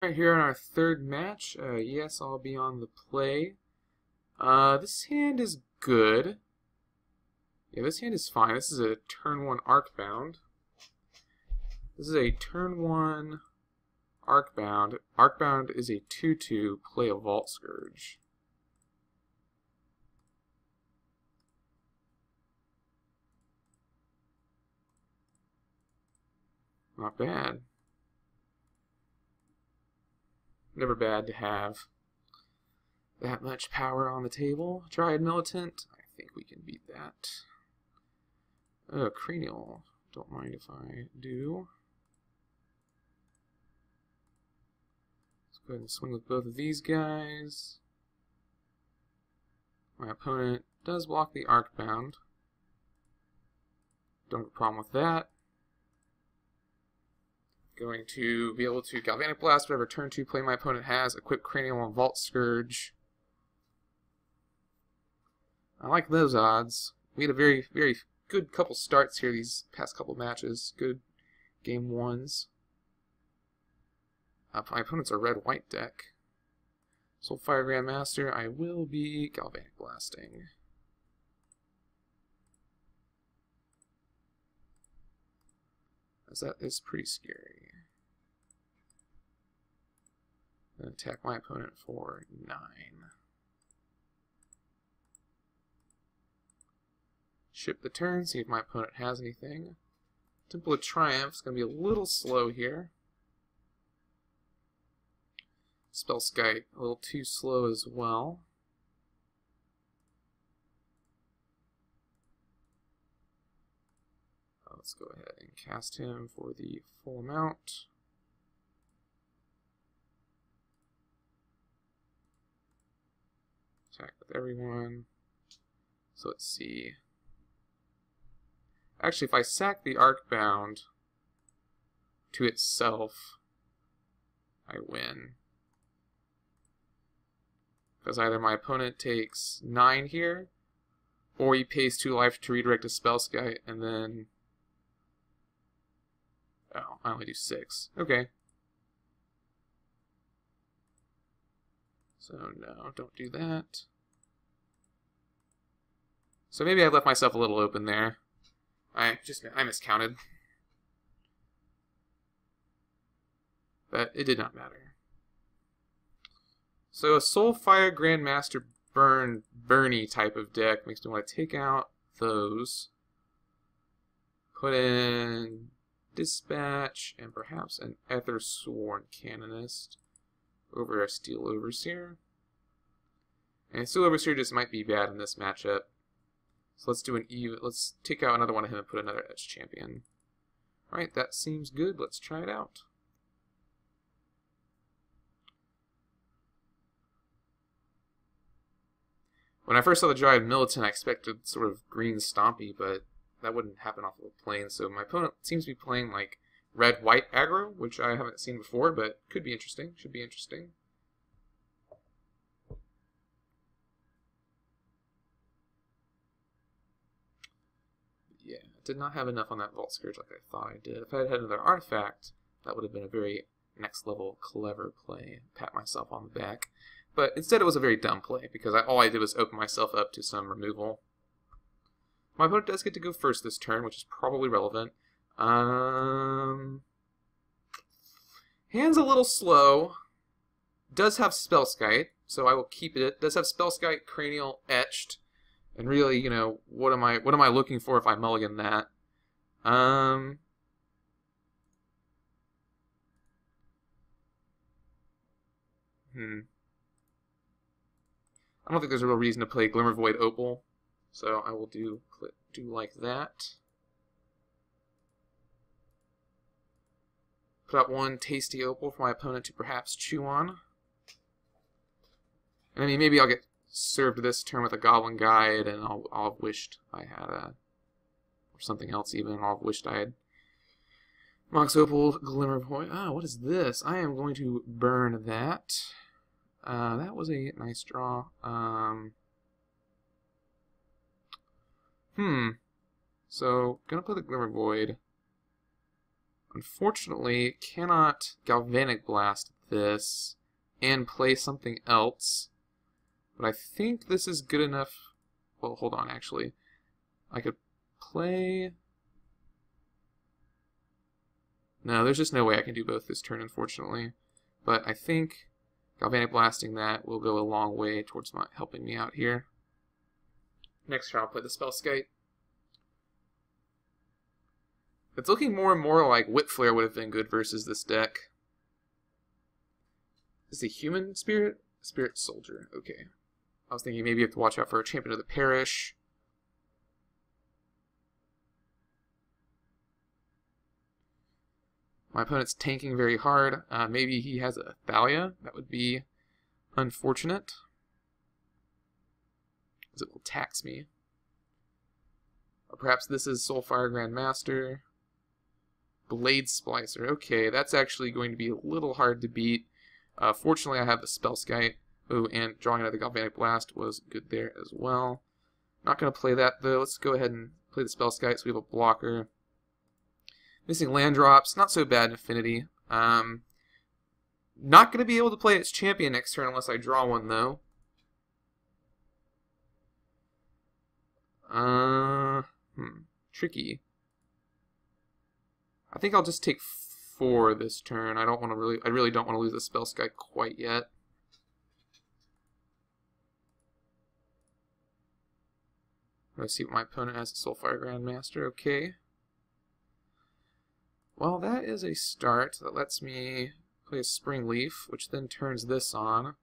Right here in our third match, yes, I'll be on the play. This hand is good. Yeah, this hand is fine. This is a turn 1 Arcbound. This is a turn 1 Arcbound. Arcbound is a 2/2, play a Vault Scourge. Not bad. Never bad to have that much power on the table. Dryad Militant, I think we can beat that. Cranial, don't mind if I do. Let's go ahead and swing with both of these guys. My opponent does block the Arcbound. Don't have a problem with that. Going to be able to Galvanic Blast whatever turn 2 play my opponent has, equip Cranial and Vault Scourge. I like those odds. We had a very, very good couple starts here these past couple matches. Good game 1s. My opponent's a red-white deck. Soulfire Grandmaster, I will be Galvanic Blasting. As that is pretty scary. And attack my opponent for 9. Ship the turn, see if my opponent has anything. Temple of Triumph is going to be a little slow here. Spellskite, a little too slow as well. Let's go ahead and cast him for the full amount. Attack with everyone. So let's see. Actually, if I sack the Arcbound to itself, I win. Because either my opponent takes 9 here, or he pays 2 life to redirect a Spellskite, and then... Oh, I only do 6. Okay. So no, don't do that. So maybe I left myself a little open there. I miscounted. But it did not matter. So a Soulfire Grandmaster Burny type of deck makes me want to take out those. Put in Dispatch and perhaps an Ethersworn Canonist over a Steel Overseer. And Steel Overseer just might be bad in this matchup. So let's do an let's take out another one of him and put another Edge Champion. Alright, that seems good. Let's try it out. When I first saw the Dryad Militant, I expected sort of green Stompy, but that wouldn't happen off of a plane. So my opponent seems to be playing like red-white aggro, which I haven't seen before, but could be interesting. Should be interesting. Yeah, did not have enough on that Vault Scourge like I thought I did. If I had had another artifact, that would have been a very next-level clever play. Pat myself on the back. But instead it was a very dumb play, because all I did was open myself up to some removal. My opponent does get to go first this turn, which is probably relevant. Hand's a little slow. Does have Spellskite, so I will keep it. Does have Spellskite, Cranial, Etched. And really, you know, what am I looking for if I mulligan that? I don't think there's a real reason to play Glimmervoid Opal, so I will do like that. Put out one tasty Opal for my opponent to perhaps chew on. And I mean, maybe I'll get served this turn with a Goblin Guide, and I'll have wished I had or something else even. I'll have wished I had Mox Opal, Glimmervoid. Oh, what is this? I am going to burn that. That was a nice draw. So, gonna play the Glimmervoid. Unfortunately, cannot Galvanic Blast this and play something else. But I think this is good enough. Well, hold on, actually. I could play... No, there's just no way I can do both this turn, unfortunately. But I think Galvanic Blasting that will go a long way towards helping me out here. Next turn I'll play the Spellskite. It's looking more and more like Whip Flare would have been good versus this deck. Is it Human Spirit? Spirit Soldier, okay. I was thinking maybe you have to watch out for a Champion of the Parish. My opponent's tanking very hard. Maybe he has a Thalia. That would be unfortunate, because it will tax me. Or perhaps this is Soulfire Grandmaster. Blade Splicer. Okay, that's actually going to be a little hard to beat. Fortunately, I have the Spellskite. Oh, and drawing out of the Galvanic Blast was good there as well. Not going to play that, though. Let's go ahead and play the Spellskite so we have a blocker. Missing land drops. Not so bad in Affinity. Not going to be able to play its champion next turn unless I draw one, though. Tricky. I think I'll just take 4 this turn. I really don't want to lose the Spellskite quite yet. Let's see what my opponent has. Soulfire Grandmaster. Okay. Well, that is a start. That lets me play a Spring Leaf, which then turns this on.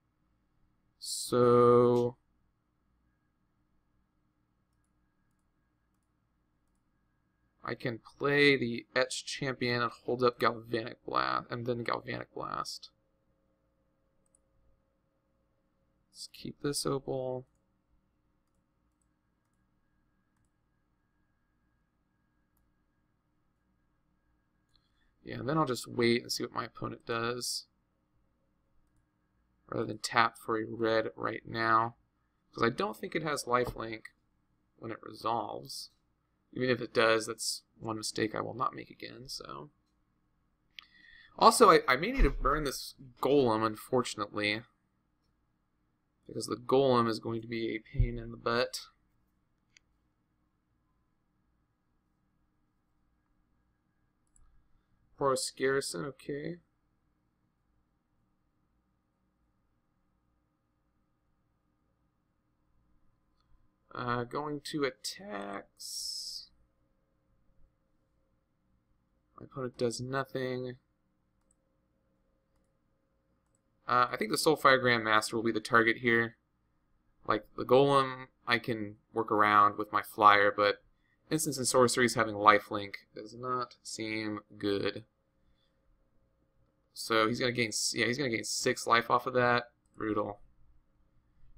So I can play the Etched Champion and hold up Galvanic Blast, and then Galvanic Blast. Let's keep this Opal. Yeah, and then I'll just wait and see what my opponent does, rather than tap for a red right now, because I don't think it has lifelink when it resolves. Even if it does, that's one mistake I will not make again. So, also, I may need to burn this Golem, unfortunately, because the Golem is going to be a pain in the butt. Boros Garrison, okay. Going to attacks. My opponent does nothing. I think the Soulfire Grandmaster will be the target here. Like the Golem, I can work around with my flyer, but Instants and Sorceries having lifelink does not seem good. So he's gonna gain, he's gonna gain 6 life off of that. Brutal.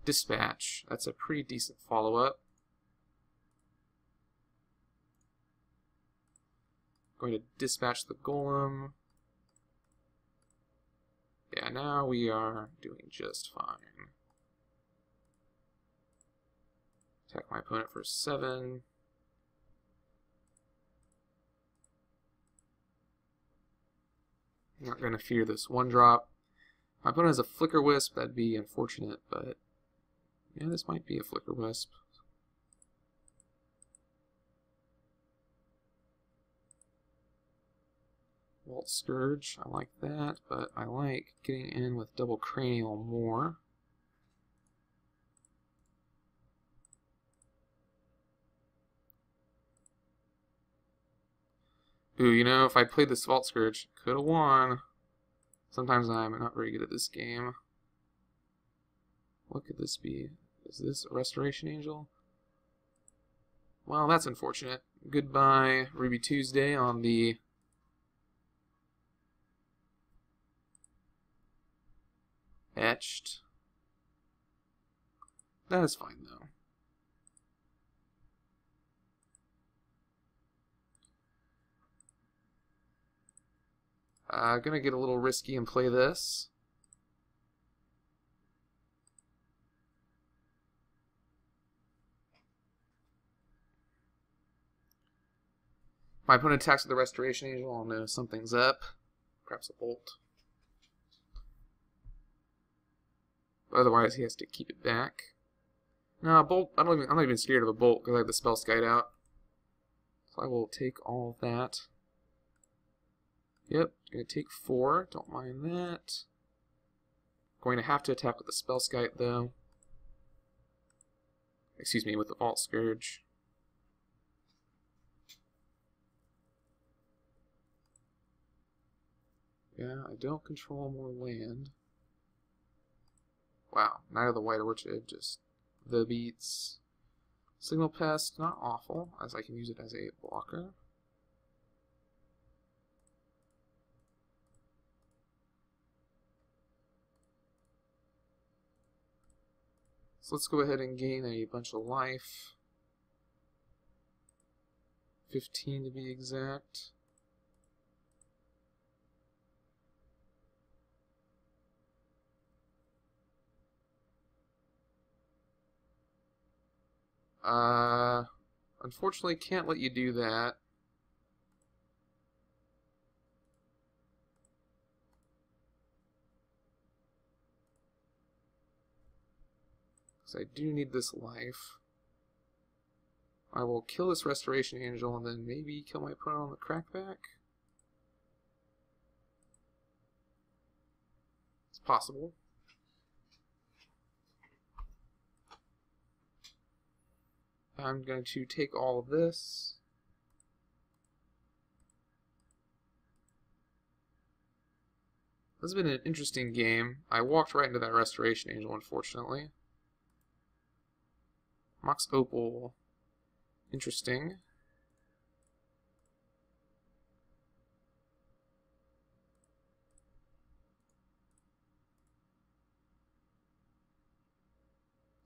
Dispatch. That's a pretty decent follow-up. Going to dispatch the Golem. Yeah, now we are doing just fine. Attack my opponent for 7. I'm not going to fear this 1-drop. My opponent has a Flicker Wisp. That'd be unfortunate, but yeah, this might be a Flicker Wisp. Vault Scourge, I like that, but I like getting in with Double Cranial more. Ooh, you know, if I played this Vault Scourge, could have won. Sometimes I'm not very good at this game. What could this be? Is this a Restoration Angel? Well, that's unfortunate. Goodbye, Ruby Tuesday on the Etched. That is fine, though. Gonna get a little risky and play this. My opponent attacks with the Restoration Angel. I'll know something's up. Perhaps a bolt. Otherwise, he has to keep it back. No, bolt. I'm not even scared of a bolt because I have the spell skite out. So I will take all of that. Yep, gonna take 4. Don't mind that. Going to have to attack with the spell skite though. Excuse me, with the Vault Scourge. Yeah, I don't control more land. Wow, Knight of the White Orchid, just the beats. Signal Pest, not awful, as I can use it as a blocker. So let's go ahead and gain a bunch of life. 15 to be exact. Unfortunately can't let you do that. Because I do need this life. I will kill this Restoration Angel and then maybe kill my opponent on the crackback. It's possible. I'm going to take all of this. This has been an interesting game. I walked right into that Restoration Angel, unfortunately. Mox Opal. Interesting.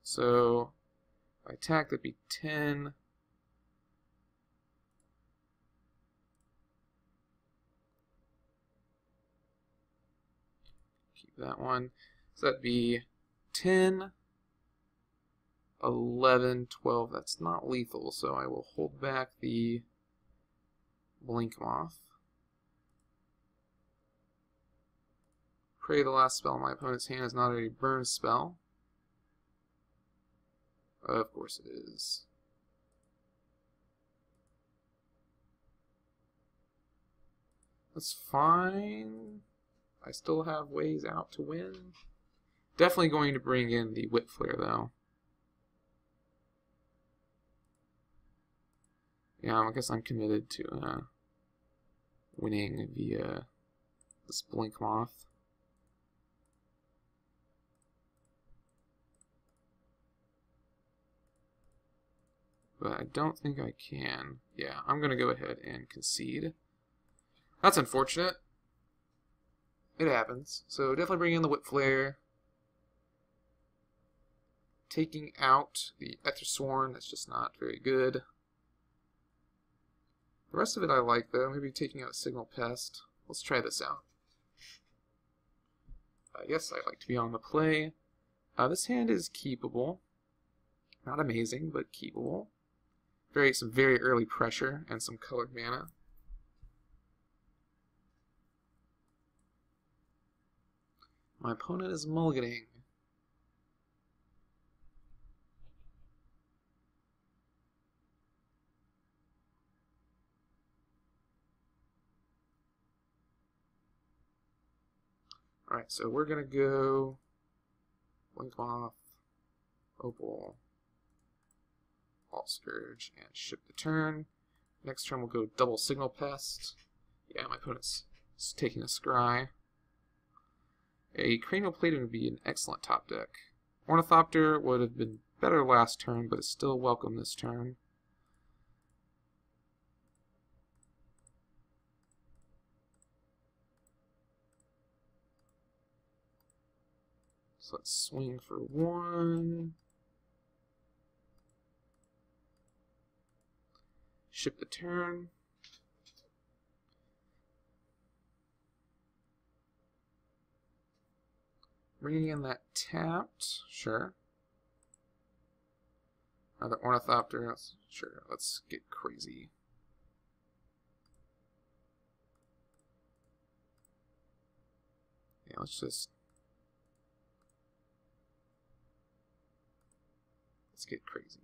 So, if I attack, that'd be 10. Keep that one. So that'd be 10, 11, 12. That's not lethal, so I will hold back the Blink Moth. Pray the last spell in my opponent's hand is not a burn spell. Of course it is. That's fine. I still have ways out to win. Definitely going to bring in the Whip Flare, though. Yeah, I guess I'm committed to winning via this Blink Moth. But I don't think I can. Yeah, I'm going to go ahead and concede. That's unfortunate. It happens. So definitely bring in the Whip Flare. Taking out the Ethersworn, that's just not very good. The rest of it I like, though. Maybe taking out a Signal Pest. Let's try this out. Yes, I like to be on the play. This hand is keepable. Not amazing, but keepable. Some very early pressure and some colored mana. My opponent is mulliganing. Alright, so we're going to go Blink Moth, Opal, Vault Scourge, and ship the turn. Next turn we'll go double Signal Pest. Yeah, my opponent's taking a Scry. A Cranial Plating would be an excellent top deck. Ornithopter would have been better last turn, but it's still welcome this turn. So let's swing for 1. Ship the turn. Bringing in that tapped, sure. Another Ornithopter, sure, let's get crazy. Yeah, let's just Let's get crazy.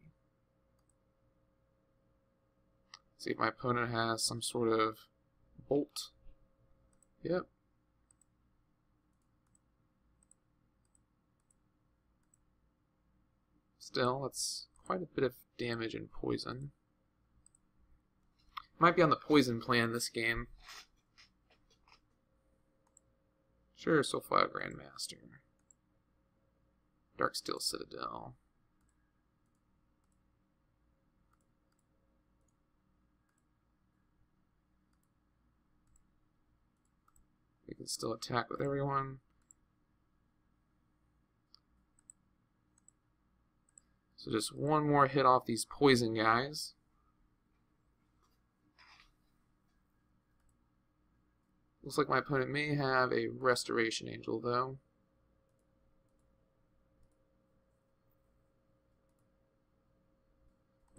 See if my opponent has some sort of bolt. Yep. Still, that's quite a bit of damage and poison. Might be on the poison plan this game. Sure, Soulfire Grandmaster. Darksteel Citadel. We can still attack with everyone. So just one more hit off these poison guys. Looks like my opponent may have a Restoration Angel, though.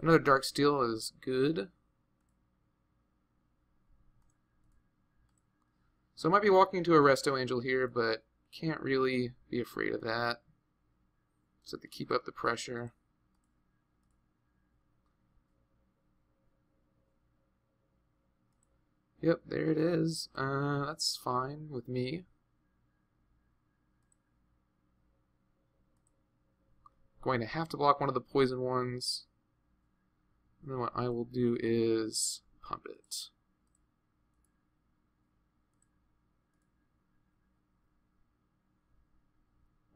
Another Darksteel is good. So I might be walking into a Resto Angel here, but can't really be afraid of that. Just have to keep up the pressure. Yep, there it is. That's fine with me. Going to have to block one of the poison ones. And then what I will do is pump it.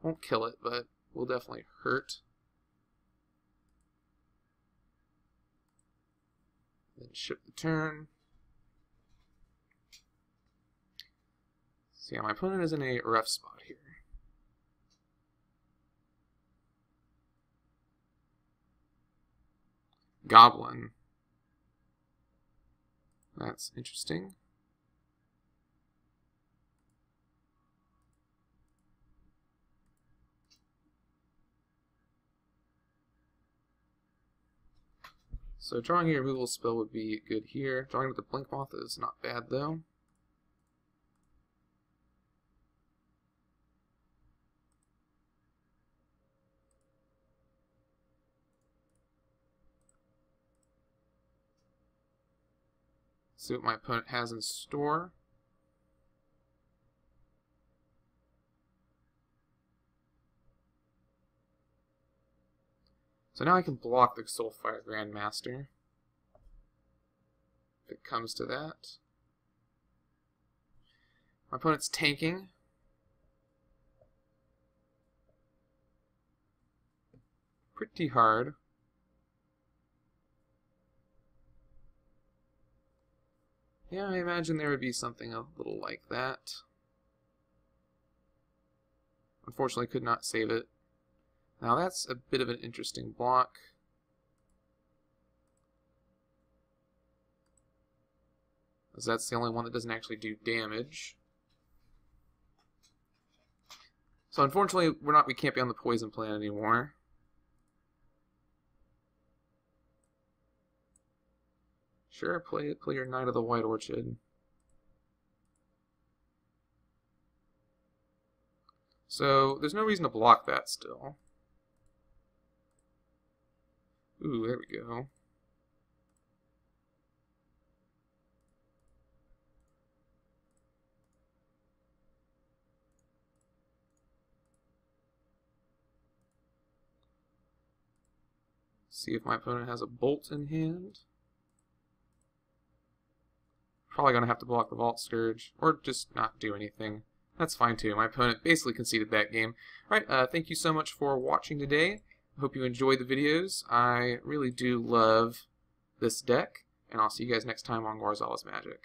Won't kill it, but will definitely hurt. Then ship the turn. So yeah, my opponent is in a rough spot here. Goblin. That's interesting. So drawing a removal spell would be good here. Drawing with the Blink Moth is not bad though. See what my opponent has in store. So now I can block the Soulfire Grandmaster, if it comes to that. My opponent's tanking. Pretty hard. Yeah, I imagine there would be something a little like that. Unfortunately, could not save it. Now that's a bit of an interesting block. As that's the only one that doesn't actually do damage. So unfortunately, we can't be on the poison plan anymore. Sure, play your Knight of the White Orchid. So there's no reason to block that still. Ooh, there we go. See if my opponent has a bolt in hand. Probably going to have to block the Vault Scourge, or just not do anything. That's fine too. My opponent basically conceded that game. Alright, thank you so much for watching today. I hope you enjoyed the videos. I really do love this deck, and I'll see you guys next time on Gwarzalez Magic.